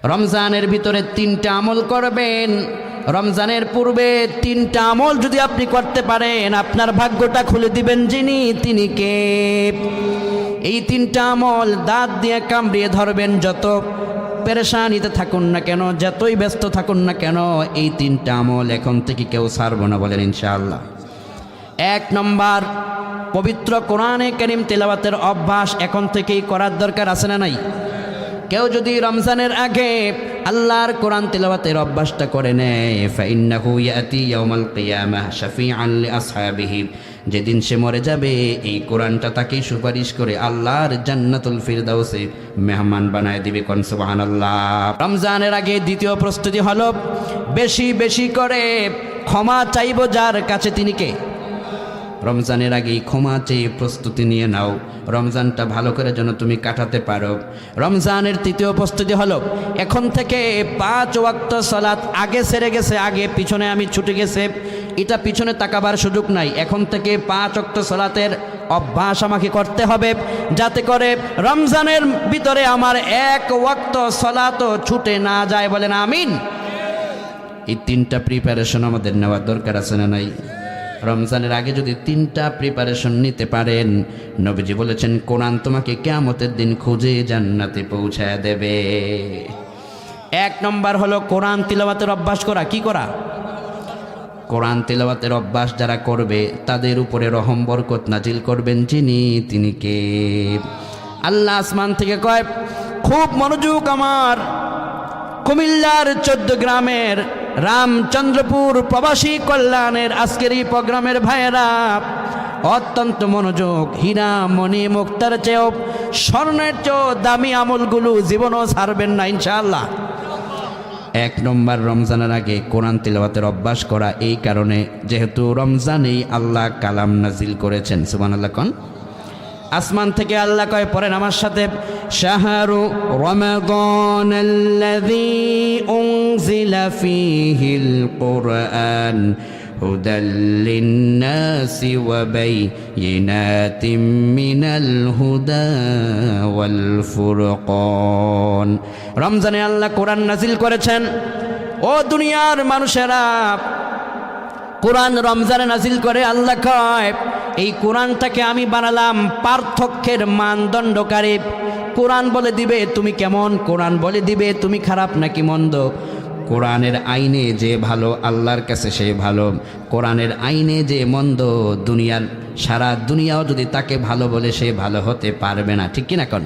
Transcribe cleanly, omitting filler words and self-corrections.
রমজানের ভিতরে 3টা আমল করবেন। রমজানের পূর্বে 3টা আমল যদি আপনি করতে পারেন, আপনার ভাগ্যটা খুলে দিবেন যিনি, তিনি কে? এই 3টা আমল দাঁত দিয়ে কামড়িয়ে ধরবেন। যত পেরেশানিতে থাকুন না কেন, যতই ব্যস্ত থাকুন না কেন, এই 3টা আমল এখন থেকে কেউ ছাড়বো না, বলেন ইনশাআল্লাহ। 1 নম্বর, পবিত্র কোরআনে কারীম তেলাওয়াতের অভ্যাস এখন থেকেই করার দরকার আছে না নাই? কেউ যদি রমজানের আগে আল্লাহর কোরআন তেলাওয়াতের অভ্যাসটা করে নেয়, ফাইন্নাহু ইয়াতি ইয়াউমাল কিয়ামাহ শাফিআন লিআসহাবিহি, যেদিন সে মরে যাবে এই কোরআনটা তাকে সুপারিশ করে আল্লাহর জান্নাতুল ফিরদাউসে মেহমান বানায় দিবে। কোন সুবহানাল্লাহ। রমজানের আগে দ্বিতীয় প্রস্তুতি হলো বেশি বেশি করে ক্ষমা চাইব যার কাছে, তিনি কে? রমজানের আগেই ক্ষমা চেয়ে প্রস্তুতি নিয়ে নাও, রমজানটা ভালো করে যেন তুমি কাটাতে পারো। রমজানের তৃতীয় প্রস্তুতি হলো এখন থেকে 5 ওয়াক্ত সালাত আগে সেরে গেছে, আগে পিছনে আমি ছুটে গেছে, এটা পিছনে তাকাবার সুযোগ নাই। এখন থেকে 5 ওয়াক্ত সালাতের অভ্যাস আমাকে করতে হবে, যাতে করে রমজানের ভিতরে আমার 1 ওয়াক্ত সালাতও ছুটে না যায়, বলেন আমিন। এই 3টা প্রিপারেশন আমাদের নেওয়ার দরকার আছে না নাই? রমজানের আগে যদি 3টা প্রিপারেশন নিতে পারেন, নবীজি বলেছেন কোরআন তোমাকে কিয়ামতের দিন খুঁজে জান্নাতে পৌঁছায় দেবে। 1 নম্বর হলো কোরআন তিলাওয়াতের অভ্যাস করা। কি করা? কোরআন তিলাওয়াতের অভ্যাস যারা করবে তাদের উপরে রহম বরকত নাজিল করবেন যিনি, তিনি কে? আল্লাহ আসমান থেকে কয়, খুব মনোযোগ আমার কুমিল্লার 14 গ্রামের রামচন্দ্রপুর প্রবাসী কল্যাণের আজকের এই প্রোগ্রামের ভাইয়েরা, অত্যন্ত মনোযোগ। হীরা মণি মুক্তার চেয়েও, স্বর্ণের চেয়েও দামি আমলগুলো জীবনও ছাড়বেন না ইনশাআল্লাহ। 1 নম্বর, রমজানের আগে কোরআন তিলাওয়াতের অভ্যাস করা, এই কারণে যেহেতু রমজানেই আল্লাহ কালাম নাজিল করেছেন। সুবহানাল্লাহ। কোন আসমান থেকে আল্লাহ কয়, পড়েন আমার সাথে, শাহরু রমাদানাল্লাযী উনজিলা ফীহিল কুরআন হুদাল লিন্নাসি ওয়া বাইয়িনাতিম মিনাল হুদা ওয়াল ফুরকান। রমজানে আল্লাহ কোরআন নাজিল করেছেন। ও দুনিয়ার মানুষেরা, কোরআন রমজানে নাজিল করে আল্লাহ কয়, এই কোরআনটাকে আমি বানালাম পার্থক্যের মানদণ্ডকারী। কোরআন বলে দিবে তুমি কেমন, কোরআন বলে দিবে তুমি খারাপ নাকি মন্দ। কোরআনের আইনে যে ভালো আল্লাহর কাছে সে ভালো, কোরআনের আইনে যে মন্দ দুনিয়ার সারা দুনিয়াও যদি তাকে ভালো বলে সে ভালো হতে পারবে না। ঠিক কিনা কোন?